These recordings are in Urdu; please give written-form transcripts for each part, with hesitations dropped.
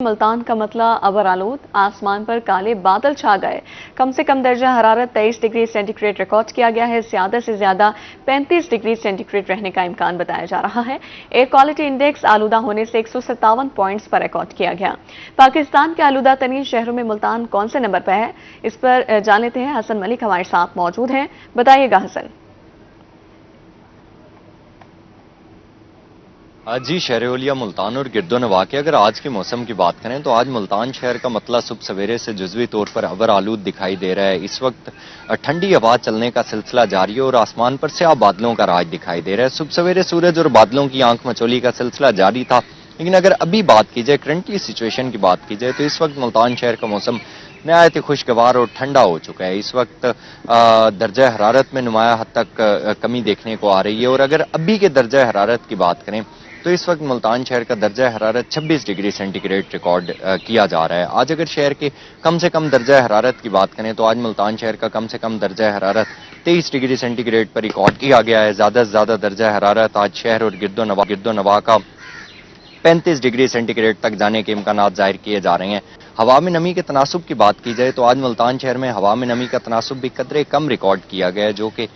ملتان کا مطلع ابر آلود، آسمان پر کالے بادل چھا گئے۔ کم سے کم درجہ حرارت 23 ڈگری سینٹی گریڈ ریکارڈ کیا گیا ہے۔ زیادہ سے زیادہ 35 ڈگری سینٹی گریڈ رہنے کا امکان بتایا جا رہا ہے۔ ایئر کوالٹی انڈیکس آلودہ ہونے سے 157 پوائنٹس پر ریکارڈ کیا گیا۔ پاکستان کے آلودہ ترین شہروں میں ملتان کون سے نمبر پر ہے، اس پر جان لیتے ہیں۔ حسن ملک ہمارے ساتھ موجود ہیں، بتائیے گا حسن۔ جی، شہر اولیا ملتان اور گرد و نواح کے اگر آج کے موسم کی بات کریں تو آج ملتان شہر کا مطلع صبح سویرے سے جزوی طور پر ابر آلود دکھائی دے رہا ہے۔ اس وقت ٹھنڈی ہوا چلنے کا سلسلہ جاری ہے اور آسمان پر سیاہ بادلوں کا راج دکھائی دے رہا ہے۔ صبح سویرے سورج اور بادلوں کی آنکھ مچولی کا سلسلہ جاری تھا، لیکن اگر ابھی بات کی جائے، کرنٹلی سچویشن کی بات کی جائے تو اس وقت ملتان شہر کا موسم نہایت ہی خوشگوار اور ٹھنڈا ہو چکا ہے۔ اس وقت درجہ حرارت میں نمایاں حد تک کمی دیکھنے کو آ رہی ہے، اور اگر ابھی کے درجہ حرارت کی بات کریں تو اس وقت ملتان شہر کا درجہ حرارت 26 ڈگری سینٹی گریڈ ریکارڈ کیا جا رہا ہے۔ آج اگر شہر کے کم سے کم درجہ حرارت کی بات کریں تو آج ملتان شہر کا کم سے کم درجہ حرارت 23 ڈگری سینٹی گریڈ پر ریکارڈ کیا گیا ہے۔ زیادہ سے زیادہ درجہ حرارت آج شہر اور گرد و نواح کا 35 ڈگری سینٹی گریڈ تک جانے کے امکانات ظاہر کیے جا رہے ہیں۔ ہوا میں نمی کے تناسب کی بات کی جائے تو آج ملتان شہر میں ہوا میں نمی کا تناسب بھی قدرے کم ریکارڈ کیا گیا ہے، جو کہ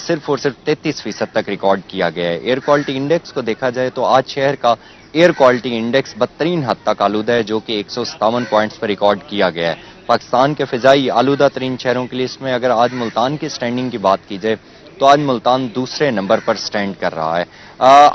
صرف اور صرف 33% تک ریکارڈ کیا گیا ہے۔ ایئر کوالٹی انڈیکس کو دیکھا جائے تو آج شہر کا ایئر کوالٹی انڈیکس بدترین حد تک آلودہ ہے، جو کہ 157 پوائنٹس پر ریکارڈ کیا گیا ہے۔ پاکستان کے فضائی آلودہ ترین شہروں کی لسٹ میں اگر آج ملتان کی سٹینڈنگ کی بات کی جائے تو آج ملتان دوسرے نمبر پر سٹینڈ کر رہا ہے۔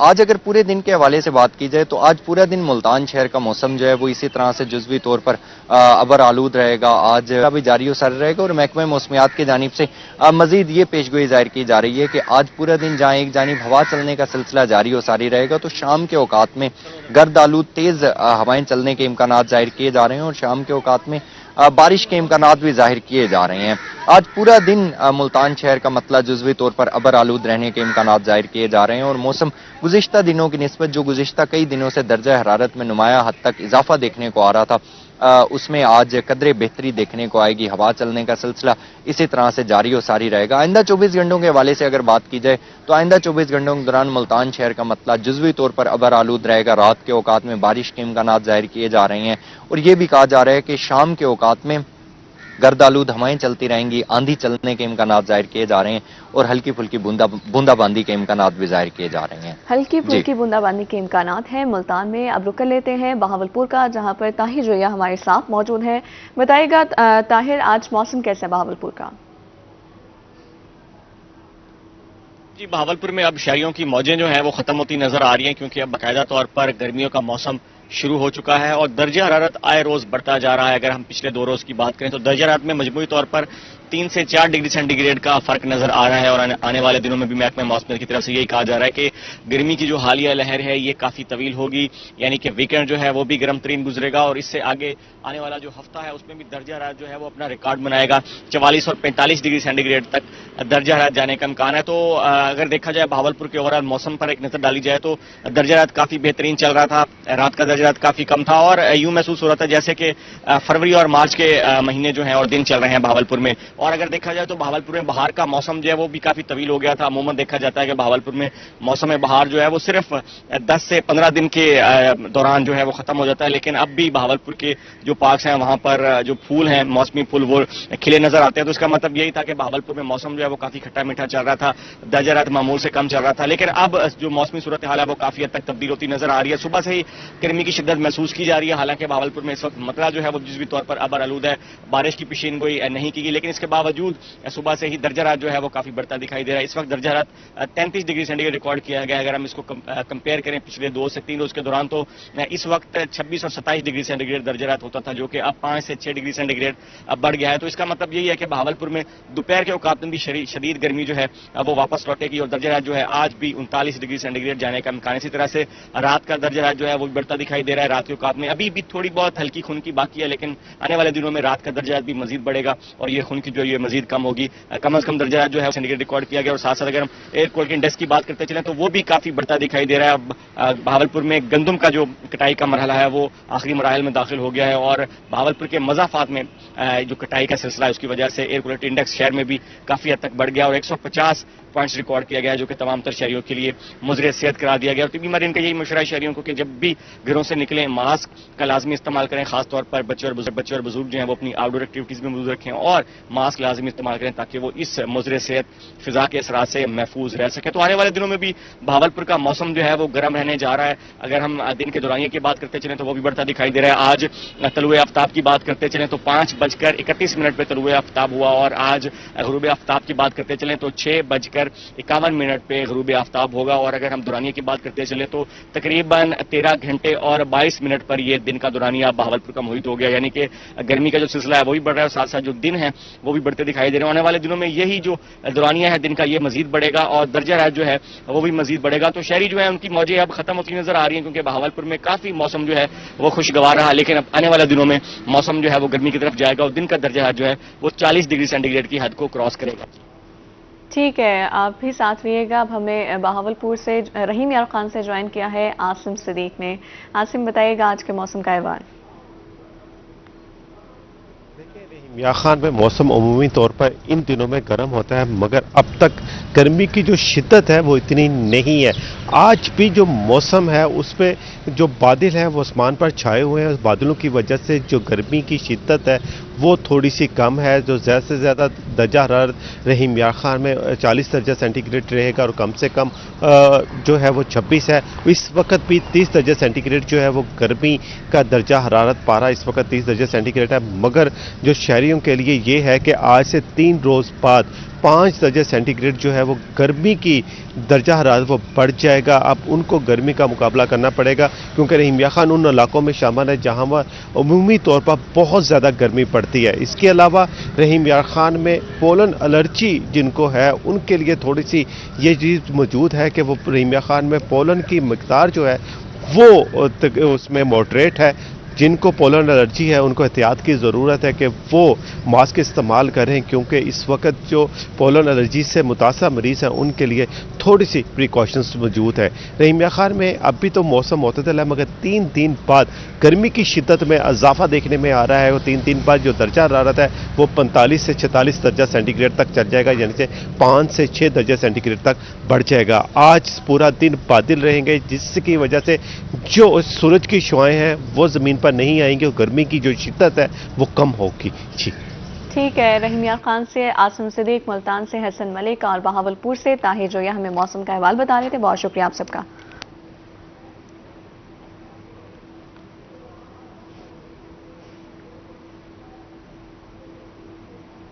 آج اگر پورے دن کے حوالے سے بات کی جائے تو آج پورا دن ملتان شہر کا موسم جو ہے وہ اسی طرح سے جزوی طور پر ابر آلود رہے گا۔ آج بھی جاری و ساری رہے گا، اور محکمہ موسمیات کی جانب سے مزید یہ پیشگوئی ظاہر کی جا رہی ہے کہ آج پورا دن جہاں ایک جانب ہوا چلنے کا سلسلہ جاری و ساری رہے گا، تو شام کے اوقات میں گرد آلود تیز ہوائیں چلنے کے امکانات ظاہر کیے جا رہے ہیں، اور شام کے اوقات میں بارش کے امکانات بھی ظاہر کیے جا رہے ہیں۔ آج پورا دن ملتان شہر کا مطلع جزوی طور پر ابر آلود رہنے کے امکانات ظاہر کیے جا رہے ہیں، اور موسم گزشتہ دنوں کی نسبت جو گزشتہ کئی دنوں سے درجہ حرارت میں نمایاں حد تک اضافہ دیکھنے کو آ رہا تھا، اس میں آج قدرے بہتری دیکھنے کو آئے گی۔ ہوا چلنے کا سلسلہ اسی طرح سے جاری و ساری رہے گا۔ آئندہ 24 گھنٹوں کے حوالے سے اگر بات کی جائے تو آئندہ 24 گھنٹوں کے دوران ملتان شہر کا مطلع جزوی طور پر ابر آلود رہے گا۔ رات کے اوقات میں بارش کے امکانات ظاہر کیے جا رہے ہیں، اور یہ بھی کہا جا رہا ہے کہ شام کے اوقات میں گرد آلود ہوائیں چلتی رہیں گی، آندھی چلنے کے امکانات ظاہر کیے جا رہے ہیں، اور ہلکی پھلکی بوندا باندی کے امکانات بھی ظاہر کیے جا رہے ہیں۔ ہلکی پھلکی بوندا باندی کے امکانات ہیں ملتان میں۔ اب رک کر لیتے ہیں بہاولپور کا، جہاں پر طاہر جویا ہمارے ساتھ موجود ہیں۔ بتائیے گا طاہر، آج موسم کیسا ہے بہاولپور کا؟ جی، بہاولپور میں اب شہریوں کی موجیں جو ہیں وہ ختم ہوتی نظر آ رہی ہیں، کیونکہ اب باقاعدہ طور پر گرمیوں کا موسم شروع ہو چکا ہے اور درجہ حرارت آئے روز بڑھتا جا رہا ہے۔ اگر ہم پچھلے 2 روز کی بات کریں تو درجہ حرارت میں مجموعی طور پر 3 سے 4 ڈگری سینٹی گریڈ کا فرق نظر آ رہا ہے، اور آنے والے دنوں میں بھی محکمہ موسمیات کی طرف سے یہی کہا جا رہا ہے کہ گرمی کی جو حالیہ لہر ہے یہ کافی طویل ہوگی، یعنی کہ ویکینڈ جو ہے وہ بھی گرم ترین گزرے گا، اور اس سے آگے آنے والا جو ہفتہ ہے اس میں بھی درجہ حرارت جو ہے وہ اپنا ریکارڈ بنائے گا۔ 44 اور 45 ڈگری سینٹی گریڈ تک درجہ حرارت جانے کا امکان ہے۔ تو اگر دیکھا جائے بہاولپور کے اوورآل موسم پر ایک نظر ڈالی جائے تو درجہ حرارت کافی بہترین چل رہا تھا، رات کا درجہ حرارت کافی کم تھا، اور یوں محسوس ہو رہا تھا جیسے کہ فروری اور مارچ کے مہینے جو ہیں اور دن چل رہے ہیں بہاولپور میں۔ اور اگر دیکھا جائے تو بہاولپور میں بہار کا موسم جو ہے وہ بھی کافی طویل ہو گیا تھا۔ عموماً دیکھا جاتا ہے کہ بہاولپور میں موسم بہار جو ہے وہ صرف 10 سے 15 دن کے دوران جو ہے وہ ختم ہو جاتا ہے، لیکن اب بھی بہاولپور کے جو پارکس ہیں وہاں پر جو پھول ہیں، موسمی پھول، وہ کھلے نظر آتے ہیں۔ تو اس کا مطلب یہی تھا کہ بہاولپور میں موسم جو ہے وہ کافی کھٹا میٹھا چل رہا تھا، درجہ حرارت معمول سے کم چل رہا تھا، لیکن اب جو موسمی صورتحال ہے وہ کافی حد تک تبدیل ہوتی نظر آ رہی ہے۔ صبح سے ہی گرمی کی شدت محسوس کی جا رہی ہے، حالانکہ بہاولپور میں اس وقت مطلع جو ہے وہ جزوی طور پر ابر آلود ہے، بارش کی پیشین گوئی نہیں کی گئی، لیکن اس کے باوجود صبح سے ہی درجہ حرارت جو ہے وہ کافی بڑھتا دکھائی دے رہا ہے۔ اس وقت درجہ حرارت 33 ڈگری سینٹی گریڈ ریکارڈ کیا گیا ہے۔ اگر ہم اس کو کمپیئر کریں پچھلے 2 سے 3 روز کے دوران تو اس وقت 26 اور 27 ڈگری سینٹی گریڈ درجہ حرارت ہوتا تھا، جو کہ اب 5 سے 6 ڈگری سینٹی گریڈ بڑھ گیا ہے۔ تو اس کا مطلب یہی ہے کہ بہاولپور میں دوپہر کے اوقات میں بھی شدید گرمی جو ہے وہ واپس لوٹے گی، اور درجہ حرارت جو ہے آج بھی 39 ڈگری سینٹی گریڈ جانے کا امکان ہے۔ اسی طرح سے رات کا درجہ حرارت جو ہے وہ بھی بڑھتا دکھائی دے رہا ہے۔ رات کے اوقات میں ابھی بھی تھوڑی بہت ہلکی خنکی باقی ہے، لیکن آنے والے دنوں میں رات کا درجہ حرارت بھی مزید بڑھے گا، اور یہ خنکی جو یہ مزید کم ہوگی. کم از کم درجہ جو ہے سینڈیکیٹ ریکارڈ کیا گیا, اور ساتھ ساتھ اگر ہم ایئر کوالٹی انڈیکس کی بات کرتے چلیں تو وہ بھی کافی بڑھتا دکھائی دے رہا ہے. اب بہاولپور میں گندم کا جو کٹائی کا مرحلہ ہے وہ آخری مراحل میں داخل ہو گیا ہے, اور بہاولپور کے مضافات میں جو کٹائی کا سلسلہ ہے اس کی وجہ سے ایئر کوالٹی انڈیکس شہر میں بھی کافی حد تک بڑھ گیا, اور 150 پوائنٹس ریکارڈ کیا گیا, جو کہ تمام تر شہریوں کے لیے مضر صحت قرار دیا گیا. اور طبی ماہرین کا یہی مشورہ ہے شہریوں کو کہ جب بھی گھروں سے نکلیں ماسک کا لازمی استعمال کریں, خاص طور پر بچے اور بزرگ جو ہیں وہ اپنی آؤٹ ڈور ایکٹیویٹیز میں موجود رکھیں اور ماسک لازمی استعمال کریں تاکہ وہ اس مضر صحت فضا کے اثرات سے محفوظ رہ سکے. تو آنے والے دنوں میں بھی بہاولپور کا موسم جو ہے وہ گرم رہنے جا رہا ہے. اگر ہم دن کے دورانیے کی بات کرتے چلیں تو وہ بھی بڑھتا دکھائی دے رہا ہے. آج طلوع آفتاب کی بات کرتے چلیں تو 5:31 پہ طلوع آفتاب ہوا, اور آج غروب آفتاب کی بات کرتے چلیں تو 6:51 پہ غروب آفتاب ہوگا. اور اگر ہم دورانیے کی بات کرتے چلیں تو تقریباً 13 گھنٹے اور 22 منٹ پر یہ دن کا دورانیہ بہاولپور کا محیط ہو گیا, یعنی کہ گرمی کا جو سلسلہ ہے وہ بھی بڑھ رہا ہے, اور ساتھ ساتھ جو دن ہے وہ بھی بڑھتے دکھائی دے رہے ہیں. آنے والے دنوں میں یہی جو دورانیہ ہے دن کا یہ مزید بڑھے گا, اور درجہ حرارت جو ہے وہ بھی مزید بڑھے گا. تو شہری جو ہے ان کی موجیں اب ختم ہوتی نظر آ رہی ہیں, کیونکہ بہاولپور میں کافی موسم جو ہے وہ خوشگوار رہا, لیکن اب آنے والے دنوں میں موسم جو ہے وہ گرمی کی طرف جائے گا, اور دن کا درجہ حرارت جو ہے وہ 40 ڈگری سینٹی گریڈ کی حد کو کراس کرے گا. ٹھیک ہے, آپ بھی ساتھ رہیے گا. اب ہمیں بہاولپور سے رحیم یار خان سے جوائن کیا ہے عاصم صدیق نے. عاصم, بتائیے گا آج کے موسم کا احوال. یار خان میں موسم عمومی طور پر ان دنوں میں گرم ہوتا ہے, مگر اب تک گرمی کی جو شدت ہے وہ اتنی نہیں ہے. آج بھی جو موسم ہے اس پہ جو بادل ہیں وہ آسمان پر چھائے ہوئے ہیں, اس بادلوں کی وجہ سے جو گرمی کی شدت ہے وہ تھوڑی سی کم ہے. جو زیادہ سے زیادہ درجہ حرارت رحیم یار خان میں 40 درجہ سینٹی گریڈ رہے گا, اور کم سے کم جو ہے وہ 26 ہے. اس وقت بھی 30 درجہ سینٹی گریڈ جو ہے وہ گرمی کا درجہ حرارت پارا اس وقت 30 درجہ سینٹی گریڈ ہے. مگر جو شہریوں کے لیے یہ ہے کہ آج سے 3 روز بعد 5 درجہ سینٹی گریڈ جو ہے وہ گرمی کی درجہ حرارت وہ بڑھ جائے گا. اب ان کو گرمی کا مقابلہ کرنا پڑے گا, کیونکہ رحیم یار خان ان علاقوں میں شامل ہے جہاں وہ عمومی طور پر بہت زیادہ گرمی پڑتی ہے. اس کے علاوہ رحیم یار خان میں پولن الرجی جن کو ہے ان کے لیے تھوڑی سی یہ چیز موجود ہے کہ وہ رحیم یار خان میں پولن کی مقدار جو ہے وہ اس میں ماڈریٹ ہے. جن کو پولن الرجی ہے ان کو احتیاط کی ضرورت ہے کہ وہ ماسک استعمال کریں, کیونکہ اس وقت جو پولن الرجی سے متاثرہ مریض ہیں ان کے لیے تھوڑی سی پریکاشنز موجود ہے. رحیم یار خان میں اب بھی تو موسم معتدل ہے, مگر 3 دن بعد گرمی کی شدت میں اضافہ دیکھنے میں آ رہا ہے. وہ 3 دن بعد جو درجہ حرارت ہے وہ 45 سے 46 درجہ سینٹی گریڈ تک چل جائے گا, یعنی سے 5 سے 6 درجہ سینٹی گریڈ تک بڑھ جائے گا. آج پورا دن بادل رہیں گے, جس کی وجہ سے جو سورج کی شعاعیں ہیں وہ زمین پر نہیں آئیں گے, اور گرمی کی جو شدت ہے وہ کم ہوگی. جی ٹھیک ہے, رحیم یار خان سے عاصم صدیق, ملتان سے حسن ملک اور بہاولپور سے طاہر جویا ہمیں موسم کا احوال بتا رہے تھے. بہت شکریہ آپ سب کا.